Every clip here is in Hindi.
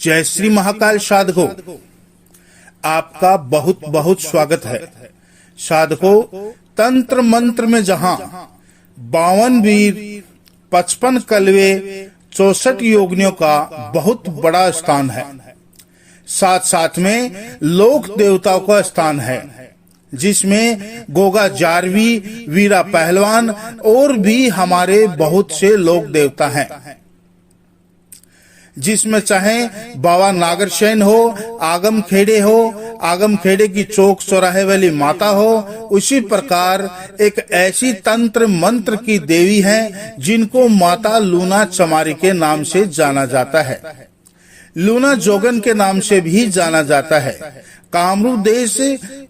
जय श्री महाकाल साधको, आपका बहुत बहुत स्वागत है। साधको, तंत्र मंत्र में जहाँ 52 वीर, 55 कलवे, 64 योगियों का बहुत बड़ा स्थान है, साथ साथ में लोक देवताओं का स्थान है, जिसमें गोगा जारवी, वीरा पहलवान और भी हमारे बहुत से लोक देवता हैं, जिसमें चाहे बाबा नागरसेन हो, आगम खेड़े हो, आगम खेड़े की चौक चौराहे वाली माता हो, उसी प्रकार एक ऐसी तंत्र मंत्र की देवी है जिनको माता लूना चमारी के नाम से जाना जाता है, लूना जोगन के नाम से भी जाना जाता है। कामरू देश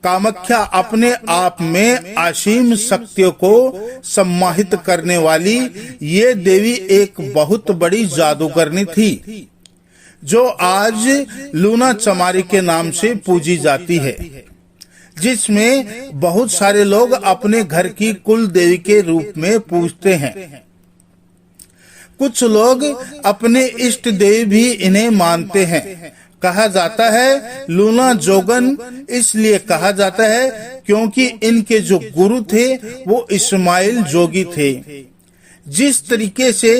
कामाख्या अपने आप में असीम शक्तियों को सम्माहित करने वाली ये देवी एक बहुत बड़ी जादूगरनी थी, जो आज लूना चमारी के नाम से पूजी जाती है, जिसमें बहुत सारे लोग अपने घर की कुल देवी के रूप में पूजते हैं। कुछ लोग अपने इष्ट देवी भी इन्हें मानते हैं। कहा जाता है लूना जोगन इसलिए कहा जाता है क्योंकि इनके जो गुरु थे वो इस्माइल जोगी थे। जिस तरीके से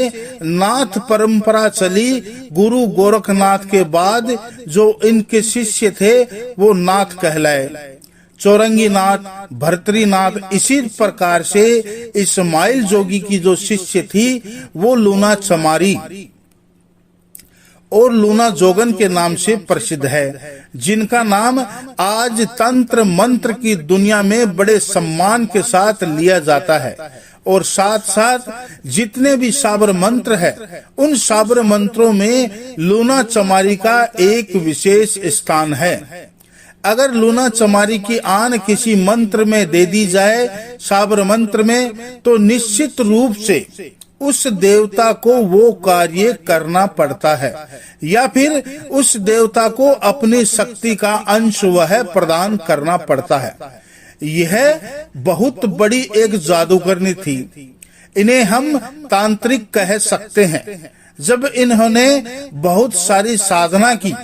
नाथ परंपरा चली, गुरु गोरखनाथ के बाद जो इनके शिष्य थे वो नाथ कहलाए, चौरंगी नाथ, भर्तरी नाथ। इसी प्रकार से इस्माइल जोगी की जो शिष्य थी वो लूना चमारी और लूना जोगन के नाम से प्रसिद्ध है, जिनका नाम आज तंत्र मंत्र की दुनिया में बड़े सम्मान के साथ लिया जाता है। और साथ साथ जितने भी साबर मंत्र है, उन साबर मंत्रों में लूना चमारी का एक विशेष स्थान है। अगर लूना चमारी की आन किसी मंत्र में दे दी जाए, साबर मंत्र में, तो निश्चित रूप से उस देवता को वो कार्य करना पड़ता है, या फिर उस देवता को अपनी शक्ति का अंश वह प्रदान करना पड़ता है। यह बहुत बड़ी एक जादूगरनी थी। इन्हें हम तांत्रिक कह सकते हैं। जब इन्होंने बहुत सारी साधना की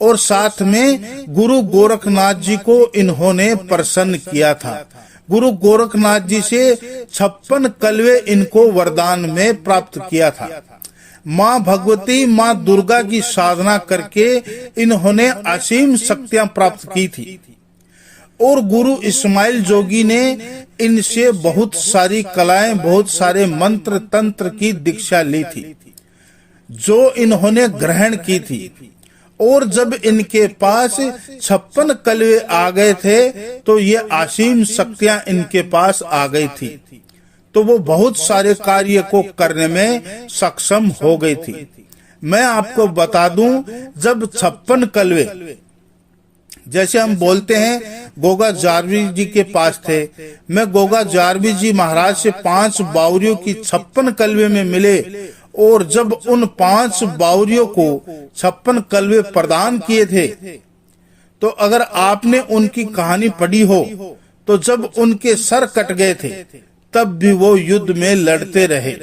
और साथ में गुरु गोरखनाथ जी को इन्होंने प्रसन्न किया था। गुरु गोरखनाथ जी से 56 कलवे इनको वरदान में प्राप्त किया था। माँ भगवती, माँ दुर्गा की साधना करके इन्होंने असीम शक्तियां प्राप्त की थी। और गुरु इस्माइल जोगी ने इनसे बहुत सारी कलाएं, बहुत सारे मंत्र तंत्र की दीक्षा ली थी, जो इन्होंने ग्रहण की थी। और जब इनके पास 56 कलवे आ गए थे तो ये असीम शक्तियां इनके पास आ गई थी, तो वो बहुत सारे कार्य को करने में सक्षम हो गई थी। मैं आपको बता दूं, जब 56 कलवे, जैसे हम बोलते हैं गोगा जारवी जी के पास थे, मैं गोगा जारवी जी महाराज से 5 बावरियों की 56 कलवे में मिले, और जब उन 5 बावरियों को 56 कलवे प्रदान किए थे, तो अगर आपने उनकी कहानी पढ़ी हो तो जब उनके सर कट गए थे तब भी वो युद्ध में लड़ते रहे।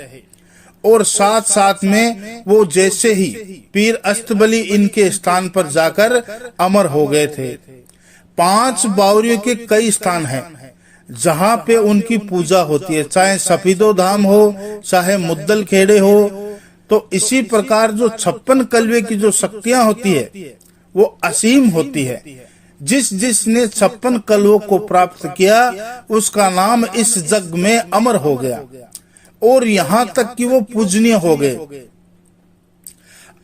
और साथ साथ में वो जैसे ही पीर अस्तबली इनके स्थान पर जाकर अमर हो गए थे। 5 बावरियों के कई स्थान हैं जहाँ पे उनकी पूजा होती है, चाहे सफीदो धाम हो, चाहे मुद्दल खेड़े हो। तो इसी प्रकार जो 56 कलवे की जो शक्तियां होती है वो असीम होती है। जिसने 56 कलवों को प्राप्त किया उसका नाम इस जग में अमर हो गया, और यहाँ तक कि वो पूजनीय हो गए।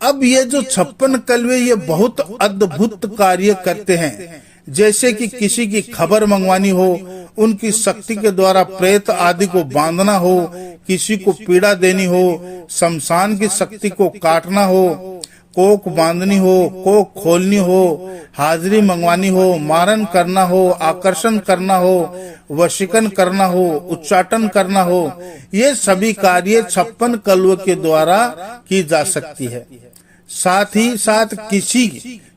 अब ये जो 56 कलवे ये बहुत अद्भुत कार्य करते हैं। जैसे कि किसी की खबर मंगवानी हो, उनकी शक्ति के द्वारा प्रेत आदि को बांधना हो, किसी को पीड़ा देनी हो, शमशान की शक्ति को काटना हो, कोक बांधनी हो, कोक खोलनी हो, हाजिरी मंगवानी हो, मारन करना हो, आकर्षण करना हो, वशीकरण करना हो, उच्चाटन करना हो, ये सभी कार्य 56 कलवों के द्वारा की जा सकती है। साथ ही साथ किसी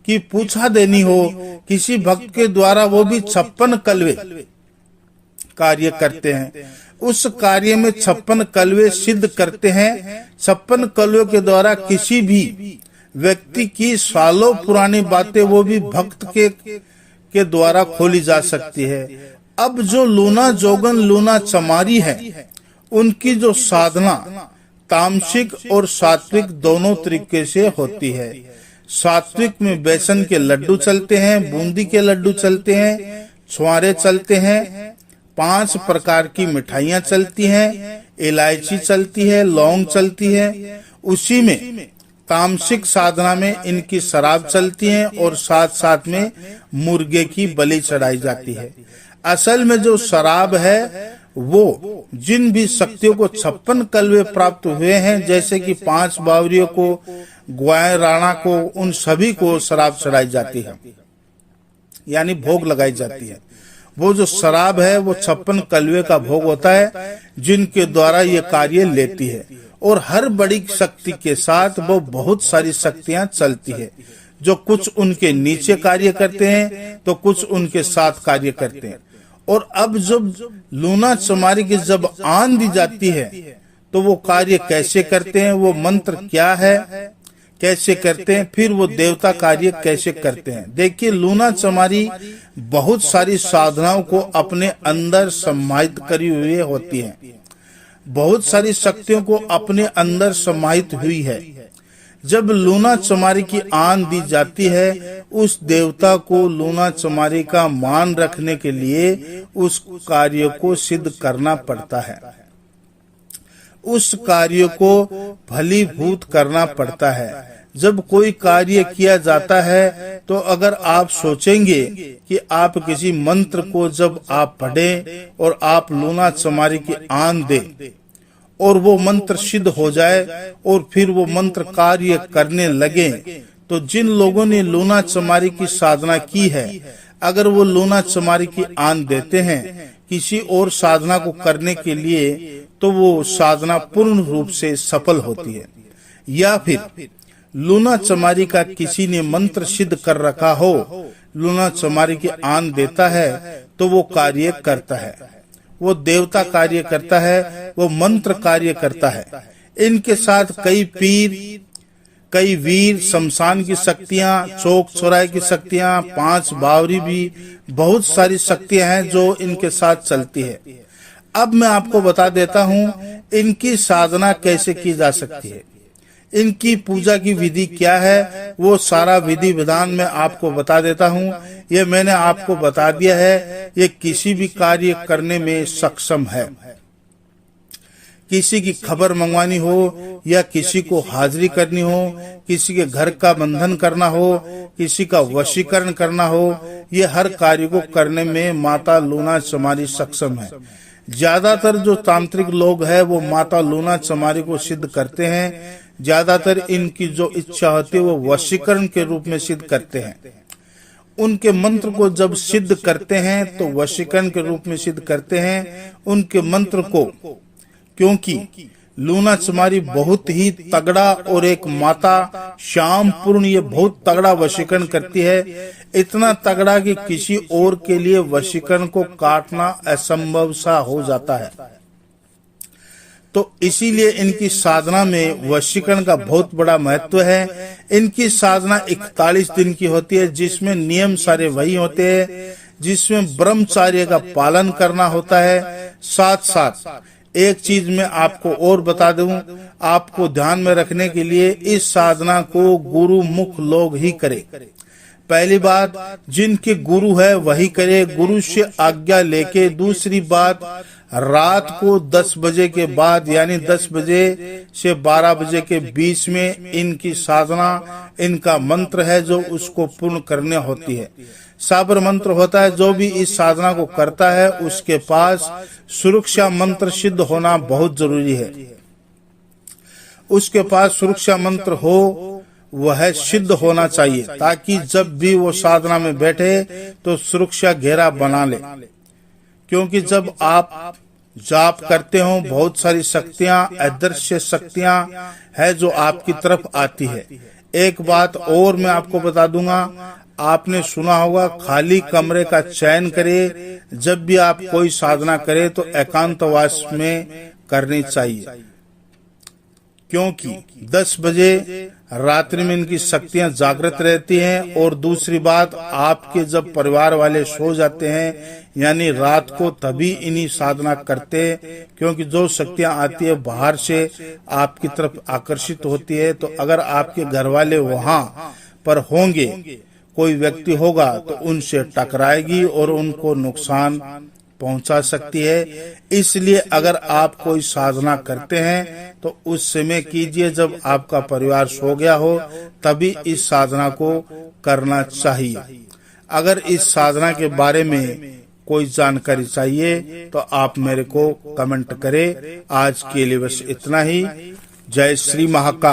की पूछा देनी हो, किसी भक्त के द्वारा, वो भी 56 कलवे कार्य करते हैं। उस कार्य में 56 कलवे सिद्ध करते हैं। 56 कलवे के द्वारा किसी भी व्यक्ति की सालों पुरानी बातें वो भी भक्त के द्वारा खोली जा सकती है। अब जो लूना जोगन लूना चमारी है, उनकी जो साधना तामसिक और सात्विक दोनों तरीके से होती है। सात्विक में बेसन के लड्डू चलते हैं, बूंदी के लड्डू चलते हैं, छुआरे चलते हैं, 5 प्रकार की मिठाइयां चलती हैं, इलायची चलती है, लौंग चलती है। उसी में तामसिक साधना में इनकी शराब चलती है और साथ साथ में मुर्गे की बलि चढ़ाई जाती है। असल में जो शराब है वो जिन भी शक्तियों को 56 कलवे प्राप्त हुए हैं, जैसे कि 5 बावरियों को, ग्वाय राणा को, उन सभी को शराब चढ़ाई जाती है, यानी भोग लगाई जाती है। वो जो शराब है वो 56 कलवे का भोग होता है, जिनके द्वारा ये कार्य लेती है। और हर बड़ी शक्ति के साथ वो बहुत सारी शक्तियां चलती है, जो कुछ उनके नीचे कार्य करते हैं तो कुछ उनके साथ कार्य करते हैं। और अब जब लूना चमारी की जब आन दी जाती है तो वो कार्य कैसे करते हैं, वो मंत्र क्या है, कैसे करते हैं, फिर वो देवता कार्य कैसे करते हैं। देखिए, लूना चमारी बहुत सारी साधनाओं को अपने अंदर समाहित करी हुई होती है, बहुत सारी शक्तियों को अपने अंदर समाहित हुई है। जब लूना चमारी की आन दी जाती है, उस देवता को लूना चमारी का मान रखने के लिए उस कार्य को सिद्ध करना पड़ता है, उस कार्य को फलीभूत करना पड़ता है। जब कोई कार्य किया जाता है तो अगर आप सोचेंगे कि आप किसी मंत्र को जब आप पढ़ें और आप लूना चमारी की आन दें और वो मंत्र सिद्ध हो जाए और फिर वो मंत्र कार्य करने लगे, तो जिन लोगों ने लूना चमारी की साधना की है, अगर वो लूना चमारी की आन देते हैं किसी और साधना को करने के लिए, तो वो साधना पूर्ण रूप से सफल होती है। या फिर लूना चमारी का किसी ने मंत्र सिद्ध कर रखा हो, लूना चमारी की आन देता है तो वो कार्य करता है, वो देवता कार्य करता है, वो मंत्र कार्य करता है। इनके साथ कई पीर, कई वीर, शमशान की शक्तियां, चौक चौराहे की शक्तियां, 5 बावरी भी, बहुत सारी शक्तियां हैं जो इनके साथ चलती है। अब मैं आपको बता देता हूं इनकी साधना कैसे की जा सकती है, इनकी पूजा की विधि क्या है, वो सारा विधि विधान मैं आपको बता देता हूँ। ये मैंने आपको बता दिया है, ये किसी भी कार्य करने में सक्षम है। किसी की खबर मंगवानी हो या किसी को हाजिरी करनी हो, किसी के घर का बंधन करना हो, किसी का वशीकरण करना हो, ये हर कार्य को करने में माता लूना चमारी सक्षम है। ज्यादातर जो तांत्रिक लोग हैं वो माता लूना चमारी को सिद्ध करते हैं। ज्यादातर इनकी जो इच्छा होती है वो वशीकरण के रूप में सिद्ध करते हैं। उनके मंत्र को जब सिद्ध करते हैं तो वशीकरण के रूप में सिद्ध करते हैं उनके मंत्र को, क्योंकि लूना चमारी बहुत ही तगड़ा और एक माता श्याम पूर्ण, ये बहुत तगड़ा वशीकरण करती है। इतना तगड़ा कि किसी और के लिए वशीकरण को काटना असंभव सा हो जाता है। तो इसीलिए इनकी साधना में वशीकरण का बहुत बड़ा महत्व है। इनकी साधना 41 दिन की होती है, जिसमें नियम सारे वही होते हैं, जिसमें ब्रह्मचर्य का पालन करना होता है। साथ साथ एक चीज मैं आपको और बता दूं, आपको ध्यान में रखने के लिए, इस साधना को गुरु मुख लोग ही करें। पहली बात, जिनके गुरु है वही करे, गुरु से आज्ञा लेके। दूसरी बात, रात को 10 बजे के बाद, यानी 10 बजे से 12 बजे के बीच में इनकी साधना, इनका मंत्र है जो उसको पूर्ण करने होती है। साबर मंत्र होता है। जो भी इस साधना को करता है उसके पास सुरक्षा मंत्र सिद्ध होना बहुत जरूरी है। उसके पास सुरक्षा मंत्र हो, वह सिद्ध होना चाहिए, ताकि जब भी वो साधना में बैठे तो सुरक्षा घेरा बना ले। क्योंकि जब आप जाप करते हो, बहुत सारी शक्तियां, अदृश्य शक्तियां है जो आपकी तरफ आती है। एक बात और मैं आपको बता दूंगा, आपने सुना होगा, खाली कमरे का चयन करे। जब भी आप कोई साधना करे तो एकांतवास में करनी चाहिए, क्योंकि 10 बजे रात्रि में इनकी शक्तियां जागृत रहती हैं। और दूसरी बात, आपके जब परिवार वाले सो जाते हैं यानी रात को, तभी इन्हीं साधना करते, क्योंकि जो शक्तियां आती है बाहर से आपकी तरफ आकर्षित होती है। तो अगर आपके घर वाले वहां पर होंगे, कोई व्यक्ति होगा तो उनसे टकराएगी और उनको नुकसान पहुंचा सकती है। इसलिए अगर आप कोई साधना करते हैं तो उस समय कीजिए जब आपका परिवार सो गया हो, तभी इस साधना को करना चाहिए। अगर इस साधना के बारे में कोई जानकारी चाहिए तो आप मेरे को कमेंट करें। आज के लिए बस इतना ही। जय श्री महाकाल।